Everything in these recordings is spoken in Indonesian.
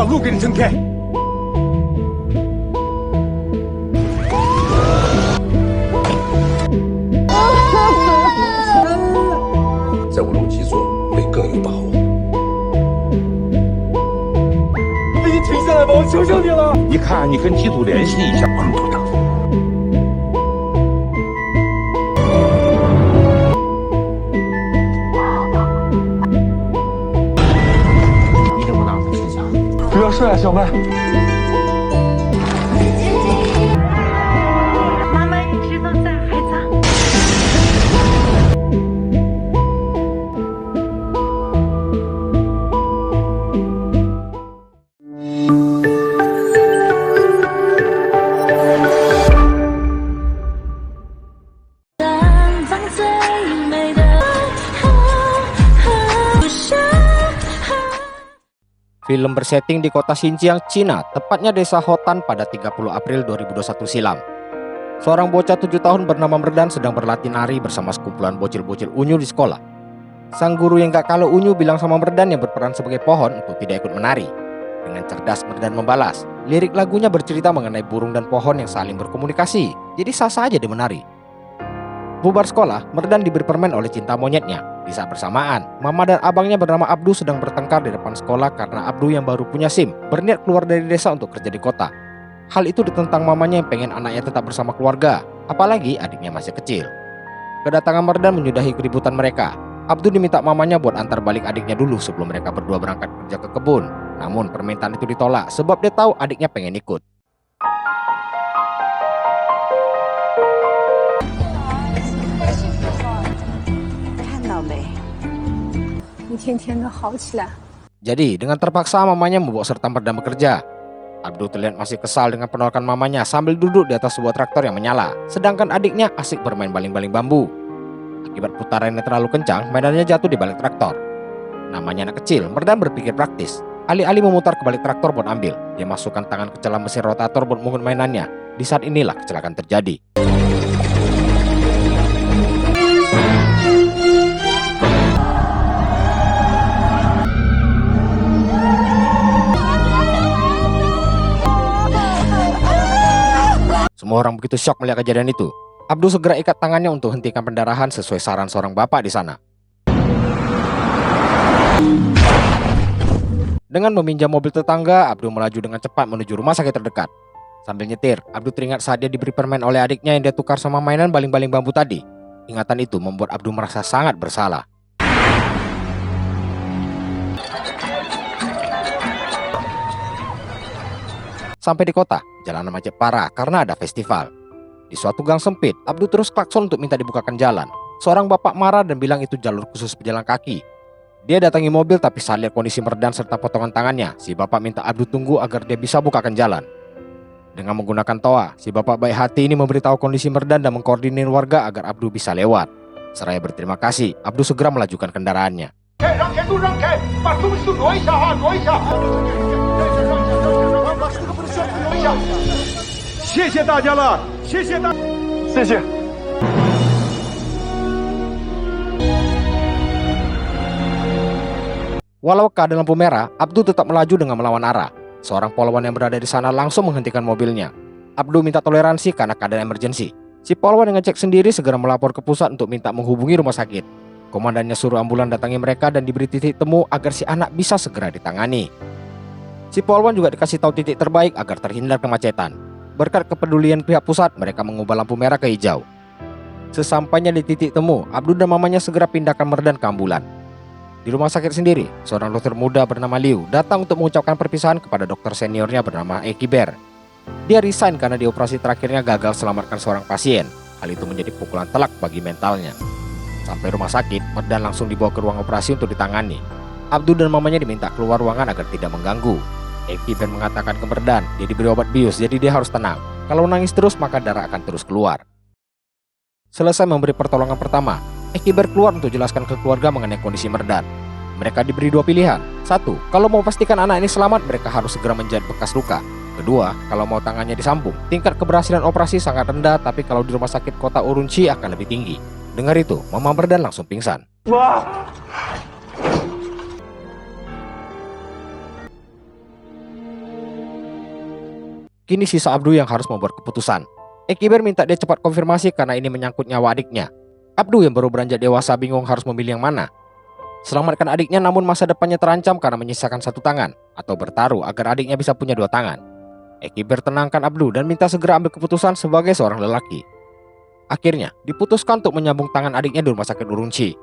路给你挣开。在五龙基座会更有把握。你停下来吧，我求求你了！你看，你跟机组联系一下。王部长，一定不能让他吃下。不要睡啊，小麦。妈妈一直都在，孩子。Film bersetting di kota Xinjiang, Cina, tepatnya desa Hotan pada 30 April 2021 silam. Seorang bocah 7 tahun bernama Merdan sedang berlatih nari bersama sekumpulan bocil-bocil unyu di sekolah. Sang guru yang gak kalah unyu bilang sama Merdan yang berperan sebagai pohon untuk tidak ikut menari. Dengan cerdas Merdan membalas, lirik lagunya bercerita mengenai burung dan pohon yang saling berkomunikasi, jadi sah-sah aja dia menari. Bubar sekolah, Merdan diberi permen oleh cinta monyetnya. Di saat bersamaan, mama dan abangnya bernama Abdu sedang bertengkar di depan sekolah karena Abdu yang baru punya SIM berniat keluar dari desa untuk kerja di kota. Hal itu ditentang mamanya yang pengen anaknya tetap bersama keluarga, apalagi adiknya masih kecil. Kedatangan Merdan menyudahi keributan mereka. Abdu diminta mamanya buat antar balik adiknya dulu sebelum mereka berdua berangkat kerja ke kebun. Namun permintaan itu ditolak sebab dia tahu adiknya pengen ikut. 一天天的好起来。 Jadi dengan terpaksa mamanya membawa serta Merdan bekerja. Abdu terlihat masih kesal dengan penolakan mamanya sambil duduk di atas sebuah traktor yang menyala. Sedangkan adiknya asik bermain baling-baling bambu. Akibat putaran yang terlalu kencang, mainannya jatuh di balik traktor. Namanya anak kecil, Merdan berpikir praktis. Alih-alih memutar ke balik traktor buat ambil, dia masukkan tangan ke celah mesin rotator buat mengut mainannya. Di saat inilah kecelakaan terjadi. Semua orang begitu syok melihat kejadian itu. Abdu segera ikat tangannya untuk hentikan pendarahan sesuai saran seorang bapak di sana. Dengan meminjam mobil tetangga, Abdu melaju dengan cepat menuju rumah sakit terdekat. Sambil nyetir, Abdu teringat saat dia diberi permen oleh adiknya yang dia tukar sama mainan baling-baling bambu tadi. Ingatan itu membuat Abdu merasa sangat bersalah. Sampai di kota, jalanan macet parah karena ada festival. Di suatu gang sempit, Abdu terus klakson untuk minta dibukakan jalan. Seorang bapak marah dan bilang itu jalur khusus pejalan kaki. Dia datangi mobil tapi saat lihat kondisi Merdan serta potongan tangannya, si bapak minta Abdu tunggu agar dia bisa bukakan jalan. Dengan menggunakan toa, si bapak baik hati ini memberitahu kondisi Merdan dan mengkoordinir warga agar Abdu bisa lewat. Seraya berterima kasih, Abdu segera melajukan kendaraannya. 谢谢大家了，谢谢大，谢谢。 Walau keadaan lampu merah, Abdu tetap melaju dengan melawan arah. Seorang polwan yang berada di sana langsung menghentikan mobilnya. Abdu minta toleransi karena keadaan emergensi. Si polwan yang ngecek sendiri segera melapor ke pusat untuk minta menghubungi rumah sakit. Komandannya suruh ambulan datangi mereka dan diberi titik temu agar si anak bisa segera ditangani. Si polwan juga dikasih tahu titik terbaik agar terhindar kemacetan. Berkat kepedulian pihak pusat, mereka mengubah lampu merah ke hijau. Sesampainya di titik temu, Abdu dan mamanya segera pindahkan Merdan ke ambulan. Di rumah sakit sendiri, seorang dokter muda bernama Liu datang untuk mengucapkan perpisahan kepada dokter seniornya bernama Ekiber. Dia resign karena di operasi terakhirnya gagal selamatkan seorang pasien. Hal itu menjadi pukulan telak bagi mentalnya. Sampai rumah sakit, Merdan langsung dibawa ke ruang operasi untuk ditangani. Abdu dan mamanya diminta keluar ruangan agar tidak mengganggu. Ekiber mengatakan ke Merdan, dia diberi obat bius jadi dia harus tenang. Kalau nangis terus maka darah akan terus keluar. Selesai memberi pertolongan pertama, Ekiber keluar untuk jelaskan ke keluarga mengenai kondisi Merdan. Mereka diberi dua pilihan. Satu, kalau mau pastikan anak ini selamat, mereka harus segera menjahit bekas luka. Kedua, kalau mau tangannya disambung, tingkat keberhasilan operasi sangat rendah, tapi kalau di rumah sakit kota Urumqi akan lebih tinggi. Dengar itu, Mama Merdan langsung pingsan. Kini sisa Abdu yang harus membuat keputusan. Ekiber minta dia cepat konfirmasi karena ini menyangkut nyawa adiknya. Abdu yang baru beranjak dewasa bingung harus memilih yang mana. Selamatkan adiknya namun masa depannya terancam karena menyisakan satu tangan, atau bertaruh agar adiknya bisa punya dua tangan. Ekiber tenangkan Abdu dan minta segera ambil keputusan sebagai seorang lelaki. Akhirnya diputuskan untuk menyambung tangan adiknya di rumah sakit Urumqi.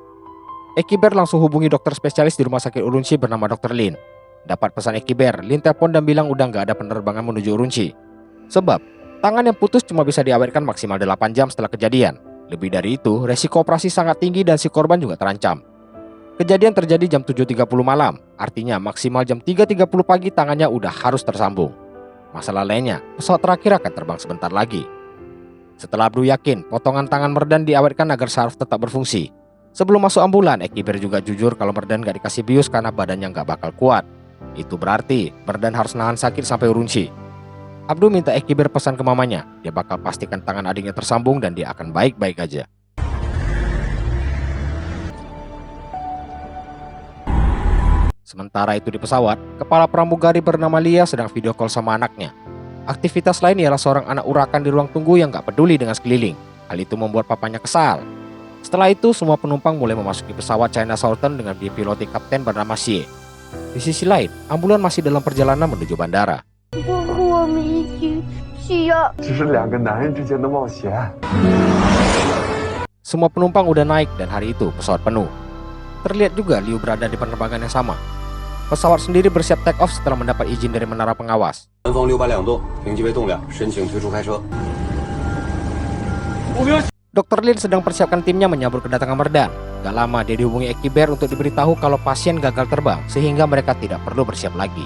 Ekiber langsung hubungi dokter spesialis di rumah sakit Urumqi bernama Dr. Lin. Dapat pesan Ekiber, Lin telepon dan bilang udah nggak ada penerbangan menuju Urumqi. Sebab tangan yang putus cuma bisa diawetkan maksimal 8 jam setelah kejadian. Lebih dari itu, resiko operasi sangat tinggi dan si korban juga terancam. Kejadian terjadi jam 7.30 malam, artinya maksimal jam 3.30 pagi tangannya udah harus tersambung. Masalah lainnya, pesawat terakhir akan terbang sebentar lagi. Setelah Abdu yakin, potongan tangan Merdan diawetkan agar saraf tetap berfungsi. Sebelum masuk ambulan, Ekiber juga jujur kalau Merdan gak dikasih bius karena badannya gak bakal kuat. Itu berarti Merdan harus nahan sakit sampai Urumqi. Abdu minta Ekiber pesan ke mamanya, dia bakal pastikan tangan adiknya tersambung dan dia akan baik-baik aja. Sementara itu di pesawat, kepala pramugari bernama Lia sedang video call sama anaknya. Aktivitas lain ialah seorang anak urakan di ruang tunggu yang gak peduli dengan sekeliling. Hal itu membuat papanya kesal. Setelah itu, semua penumpang mulai memasuki pesawat China Southern dengan dipiloti kapten bernama Xie. Di sisi lain, ambulan masih dalam perjalanan menuju bandara. Semua penumpang udah naik dan hari itu pesawat penuh. Terlihat juga Liu berada di penerbangan yang sama. Pesawat sendiri bersiap take off setelah mendapat izin dari menara pengawas. Dr. Lin sedang persiapkan timnya menyambut kedatangan Merdan. Gak lama dia dihubungi Ekiber untuk diberitahu kalau pasien gagal terbang sehingga mereka tidak perlu bersiap lagi.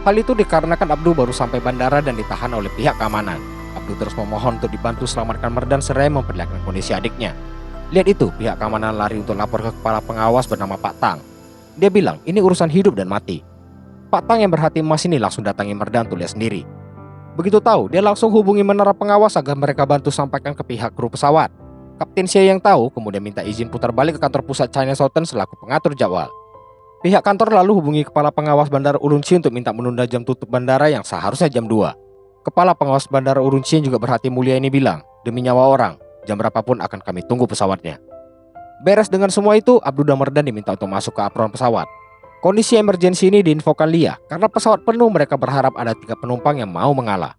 Hal itu dikarenakan Abdu baru sampai bandara dan ditahan oleh pihak keamanan. Abdu terus memohon untuk dibantu selamatkan Merdan seraya memperlihatkan kondisi adiknya. Lihat itu, pihak keamanan lari untuk lapor ke kepala pengawas bernama Pak Tang. Dia bilang ini urusan hidup dan mati. Pak Tang yang berhati emas ini langsung datangi Merdan untuk lihat sendiri. Begitu tahu, dia langsung hubungi menara pengawas agar mereka bantu sampaikan ke pihak kru pesawat. Kapten Xie yang tahu kemudian minta izin putar balik ke kantor pusat China Southern selaku pengatur jadwal. Pihak kantor lalu hubungi kepala pengawas bandara Urumqi untuk minta menunda jam tutup bandara yang seharusnya jam 2. Kepala pengawas bandara Urumqi yang juga berhati mulia ini bilang, demi nyawa orang, jam berapapun akan kami tunggu pesawatnya. Beres dengan semua itu, Abdu dan Merdan diminta untuk masuk ke apron pesawat. Kondisi emergensi ini diinfokan Lia, karena pesawat penuh mereka berharap ada 3 penumpang yang mau mengalah.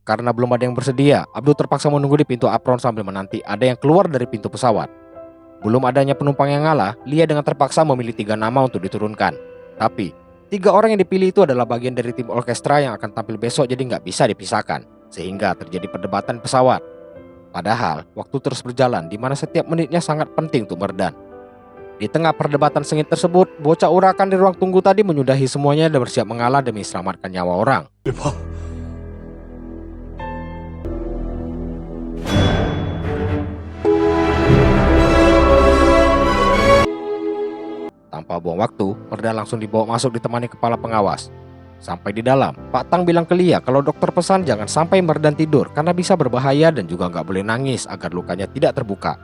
Karena belum ada yang bersedia, Abdu terpaksa menunggu di pintu apron sambil menanti ada yang keluar dari pintu pesawat. Belum adanya penumpang yang ngalah, Lia dengan terpaksa memilih 3 nama untuk diturunkan. Tapi 3 orang yang dipilih itu adalah bagian dari tim orkestra yang akan tampil besok, jadi nggak bisa dipisahkan. Sehingga terjadi perdebatan pesawat. Padahal waktu terus berjalan di mana setiap menitnya sangat penting untuk Merdan. Di tengah perdebatan sengit tersebut, bocah urakan di ruang tunggu tadi menyudahi semuanya dan bersiap mengalah demi selamatkan nyawa orang. Tanpa buang waktu, Merdan langsung dibawa masuk ditemani kepala pengawas. Sampai di dalam, Pak Tang bilang ke Lia kalau dokter pesan jangan sampai Merdan tidur karena bisa berbahaya dan juga nggak boleh nangis agar lukanya tidak terbuka.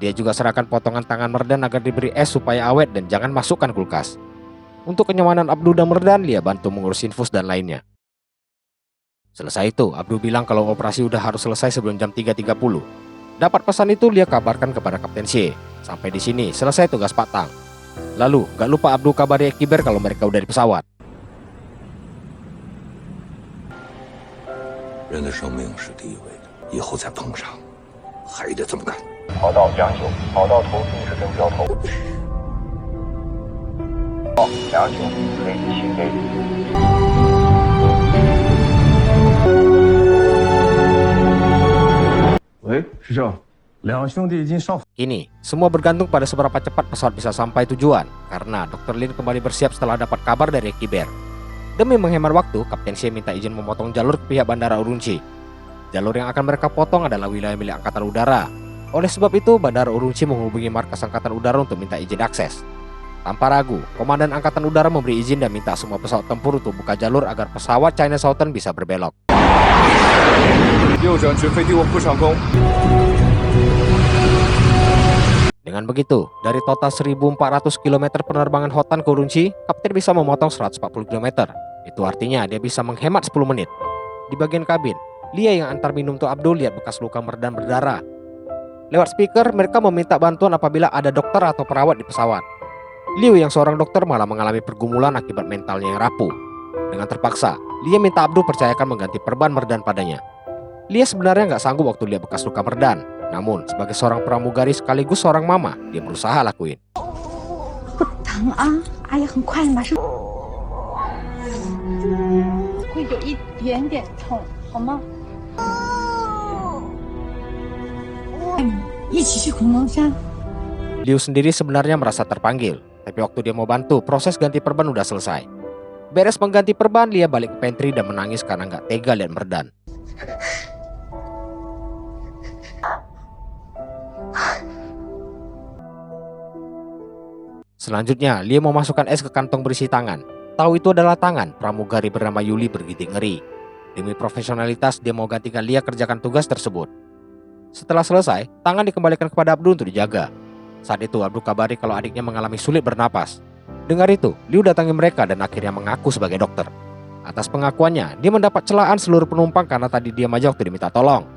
Dia juga serahkan potongan tangan Merdan agar diberi es supaya awet dan jangan masukkan kulkas. Untuk kenyamanan Abdu dan Merdan, Lia bantu mengurus infus dan lainnya. Selesai itu, Abdu bilang kalau operasi udah harus selesai sebelum jam 3.30. Dapat pesan itu, Lia kabarkan kepada Kapten Xie. Sampai di sini, selesai tugas Pak Tang. Lalu, gak lupa Abdu kabari Ekiber kalau mereka udah di pesawat. 人的生命是第一位的，以后再碰上，还得这么干。跑道2九，跑道头定时灯掉头。2九，黑起飞。喂，师长，两兄弟已经上。 Kini, semua bergantung pada seberapa cepat pesawat bisa sampai tujuan, karena Dr. Lin kembali bersiap setelah dapat kabar dari Ekiber. Demi menghemat waktu, Kapten Xie minta izin memotong jalur ke pihak bandara Urumqi. Jalur yang akan mereka potong adalah wilayah milik Angkatan Udara. Oleh sebab itu, bandara Urumqi menghubungi markas Angkatan Udara untuk minta izin akses. Tanpa ragu, Komandan Angkatan Udara memberi izin dan minta semua pesawat tempur untuk buka jalur agar pesawat China Southern bisa berbelok. 右转直飞替我副上空。 Dengan begitu, dari total 1.400 km penerbangan Hotan ke Urumqi, kapten bisa memotong 140 km. Itu artinya dia bisa menghemat 10 menit. Di bagian kabin, Lia yang antar minum untuk Abdul lihat bekas luka Merdan berdarah. Lewat speaker, mereka meminta bantuan apabila ada dokter atau perawat di pesawat. Liu yang seorang dokter malah mengalami pergumulan akibat mentalnya yang rapuh. Dengan terpaksa, Lia minta Abdul percayakan mengganti perban Merdan padanya. Lia sebenarnya nggak sanggup waktu lihat bekas luka Merdan. Namun, sebagai seorang pramugari sekaligus seorang mama, dia berusaha lakuin. 不疼啊，阿姨很快马上。会有一点点痛，好吗？一起去恐龙山。 Liu sendiri sebenarnya merasa terpanggil, tapi waktu dia mau bantu, proses ganti perban udah selesai. Beres mengganti perban, Lia balik ke pantry dan menangis karena nggak tega lihat Merdan. Selanjutnya, Lia memasukkan es ke kantong berisi tangan. Tahu itu adalah tangan pramugari bernama Yuli bergidik ngeri. Demi profesionalitas, dia mau gantikan Lia kerjakan tugas tersebut. Setelah selesai, tangan dikembalikan kepada Abdul untuk dijaga. Saat itu, Abdul kabari kalau adiknya mengalami sulit bernapas. Dengar itu, Liu datangi mereka dan akhirnya mengaku sebagai dokter. Atas pengakuannya, dia mendapat celaan seluruh penumpang karena tadi dia aja waktu diminta tolong.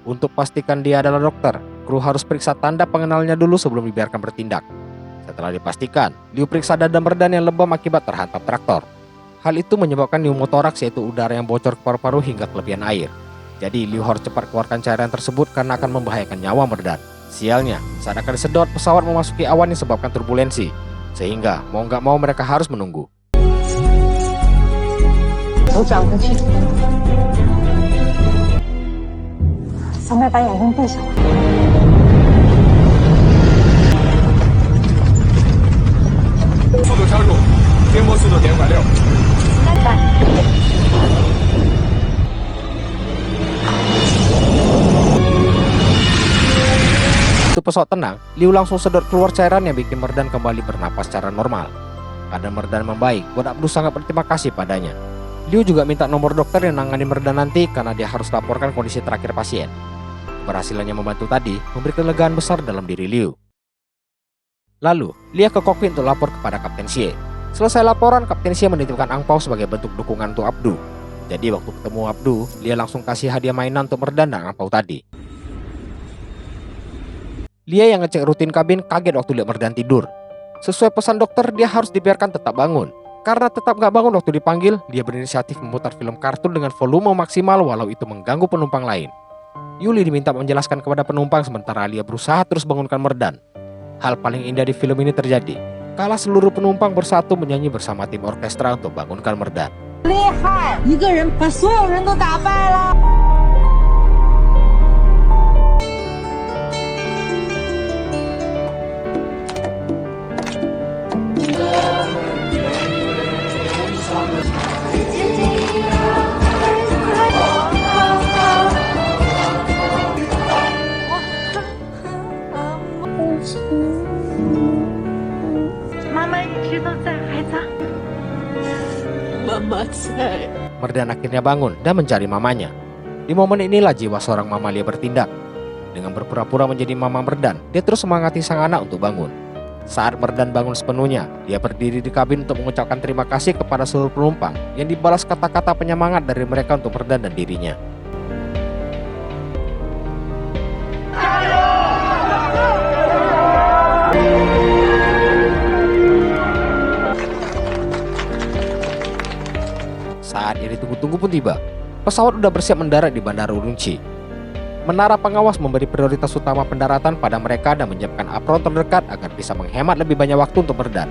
Untuk pastikan dia adalah dokter, kru harus periksa tanda pengenalnya dulu sebelum dibiarkan bertindak. Setelah dipastikan, Liu periksa dada Merdan yang lebam akibat terhantam traktor. Hal itu menyebabkan pneumotoraks, yaitu udara yang bocor ke paru-paru hingga kelebihan air. Jadi Liu harus cepat keluarkan cairan tersebut karena akan membahayakan nyawa Merdan. Sialnya, saat akan disedot, pesawat memasuki awan yang sebabkan turbulensi. Sehingga mau nggak mau mereka harus menunggu. 都转过去。小妹，把眼睛闭上。速度加入，颠簸速度0.6。 Itu pesawat tenang, Liu langsung sedot keluar cairan yang bikin Merdan kembali bernapas secara normal. Keadaan Merdan membaik, buat Abdul sangat berterima kasih padanya. Liu juga minta nomor dokter yang nangani Merdan nanti karena dia harus laporkan kondisi terakhir pasien. Keberhasilannya membantu tadi memberi kelegaan besar dalam diri Liu. Lalu, Lia ke kokpit untuk lapor kepada Kapten Xie. Selesai laporan, Kapten Xie menitipkan angpau sebagai bentuk dukungan untuk Abdul. Jadi waktu ketemu Abdul, Lia langsung kasih hadiah mainan untuk Merdan dan angpau tadi. Lia yang ngecek rutin kabin kaget waktu lihat Merdan tidur. Sesuai pesan dokter, dia harus dibiarkan tetap bangun. Karena tetap gak bangun waktu dipanggil, dia berinisiatif memutar film kartun dengan volume maksimal walau itu mengganggu penumpang lain. Yuli diminta menjelaskan kepada penumpang sementara Lia berusaha terus bangunkan Merdan. Hal paling indah di film ini terjadi kala seluruh penumpang bersatu menyanyi bersama tim orkestra untuk bangunkan Merdan. 厉害，一个人把所有人都打败了。 妈妈一直都在，孩子。妈妈在。 Merdan akhirnya bangun dan mencari mamanya. Di momen inilah jiwa seorang mama Lia bertindak. Dengan berpura-pura menjadi mama Merdan, dia terus semangati sang anak untuk bangun. Saat Merdan bangun sepenuhnya, dia berdiri di kabin untuk mengucapkan terima kasih kepada seluruh penumpang yang dibalas kata-kata penyemangat dari mereka untuk Merdan dan dirinya. Saat ini tunggu-tunggu pun tiba. Pesawat udah bersiap mendarat di Bandara Urumqi. Menara pengawas memberi prioritas utama pendaratan pada mereka dan menyiapkan apron terdekat agar bisa menghemat lebih banyak waktu untuk Merdan.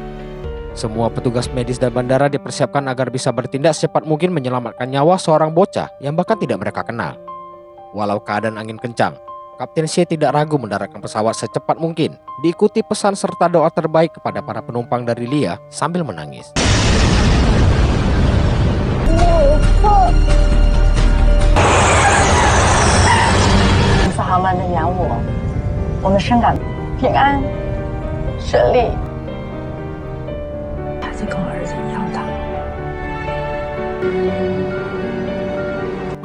Semua petugas medis dan bandara dipersiapkan agar bisa bertindak secepat mungkin menyelamatkan nyawa seorang bocah yang bahkan tidak mereka kenal. Walau keadaan angin kencang, Kapten Xie tidak ragu mendaratkan pesawat secepat mungkin, diikuti pesan serta doa terbaik kepada para penumpang dari Lia sambil menangis. 次航班的延误，我们深感平安顺利。孩子跟我儿子一样大。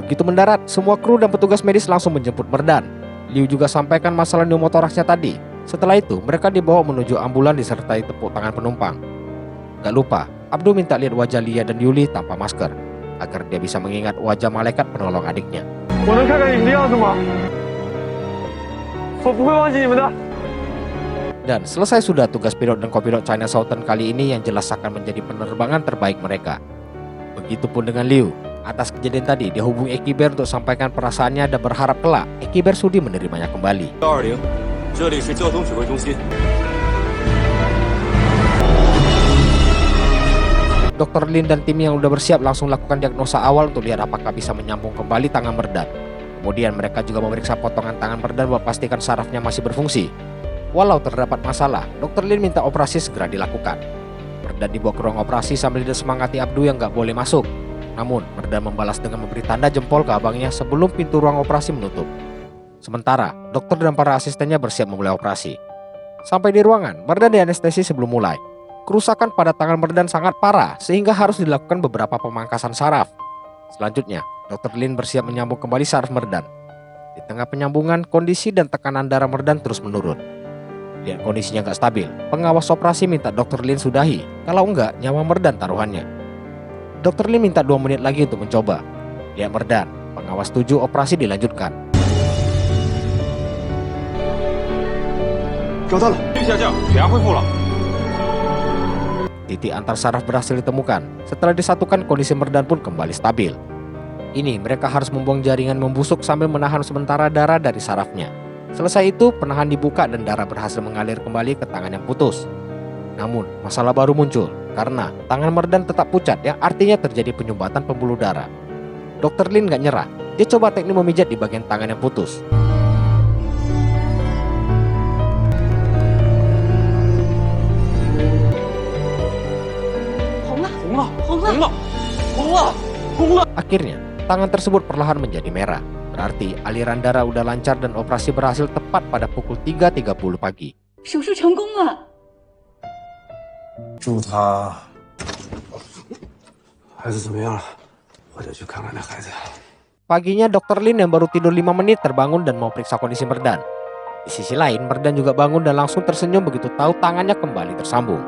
Begitu mendarat, semua kru dan petugas medis langsung menjemput Merdan. Liu juga sampaikan masalah pneumotoraksnya tadi. Setelah itu, mereka dibawa menuju ambulan disertai tepuk tangan penumpang. Gak lupa, Abdul minta lihat wajah Lia dan Yuli tanpa masker, agar dia bisa mengingat wajah malaikat penolong adiknya. Dan selesai sudah tugas pilot dan kopilot China Southern kali ini yang jelas akan menjadi penerbangan terbaik mereka. Begitupun dengan Liu. Atas kejadian tadi, dia hubungi Ekiber untuk sampaikan perasaannya dan berharap kelak Ekiber sudi menerimanya kembali. 220，这里是交通指挥中心。 Dr. Lin dan tim yang udah bersiap langsung lakukan diagnosa awal untuk lihat apakah bisa menyambung kembali tangan Merdan. Kemudian mereka juga memeriksa potongan tangan Merdan buat pastikan sarafnya masih berfungsi. Walau terdapat masalah, Dr. Lin minta operasi segera dilakukan. Merdan dibawa ke ruang operasi sambil disemangati Abdu yang gak boleh masuk. Namun, Merdan membalas dengan memberi tanda jempol ke abangnya sebelum pintu ruang operasi menutup. Sementara, dokter dan para asistennya bersiap memulai operasi. Sampai di ruangan, Merdan dianestesi sebelum mulai. Kerusakan pada tangan Merdan sangat parah sehingga harus dilakukan beberapa pemangkasan saraf. Selanjutnya, Dr. Lin bersiap menyambung kembali saraf Merdan. Di tengah penyambungan, kondisi dan tekanan darah Merdan terus menurun. Lihat kondisinya gak stabil, pengawas operasi minta Dr. Lin sudahi, kalau enggak nyawa Merdan taruhannya. Dr. Lin minta 2 menit lagi untuk mencoba. Lihat Merdan, pengawas setuju operasi dilanjutkan. 找到了，下降，血压恢复了。 Titik antar saraf berhasil ditemukan. Setelah disatukan, kondisi Merdan pun kembali stabil. Ini mereka harus membuang jaringan membusuk sambil menahan sementara darah dari sarafnya. Selesai itu, penahan dibuka dan darah berhasil mengalir kembali ke tangan yang putus. Namun, masalah baru muncul karena tangan Merdan tetap pucat yang artinya terjadi penyumbatan pembuluh darah. Dr. Lin gak nyerah. Dia coba teknik memijat di bagian tangan yang putus. Akhirnya, tangan tersebut perlahan menjadi merah. Berarti aliran darah udah lancar dan operasi berhasil tepat pada pukul 3.30 pagi. 手术成功了。祝他孩子怎么样了？我得去看看那孩子。 Paginya, Dr. Lin yang baru tidur 5 menit terbangun dan mau periksa kondisi Merdan. Di sisi lain, Merdan juga bangun dan langsung tersenyum begitu tahu tangannya kembali tersambung.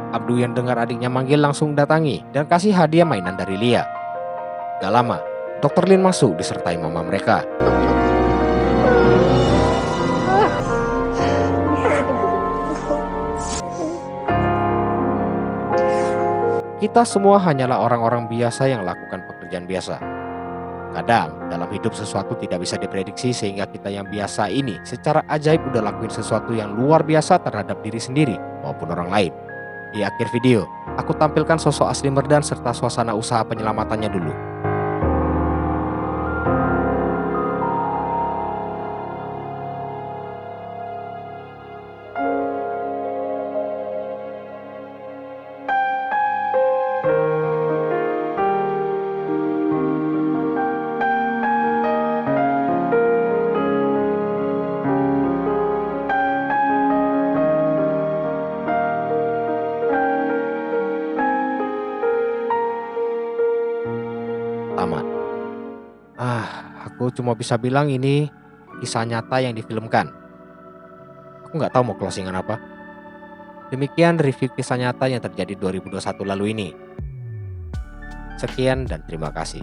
Abdu yang dengar adiknya manggil langsung datangi dan kasih hadiah mainan dari Lia. Gak lama, Dr. Lin masuk disertai mama mereka. Kita semua hanyalah orang-orang biasa yang lakukan pekerjaan biasa. Kadang dalam hidup sesuatu tidak bisa diprediksi sehingga kita yang biasa ini secara ajaib udah lakuin sesuatu yang luar biasa terhadap diri sendiri maupun orang lain. Di akhir video, aku tampilkan sosok asli Merdan serta suasana usaha penyelamatannya dulu. Tamat. Aku cuma bisa bilang ini kisah nyata yang difilmkan. Aku nggak tahu mau closingan apa. Demikian review kisah nyata yang terjadi 2021 lalu ini. Sekian dan terima kasih.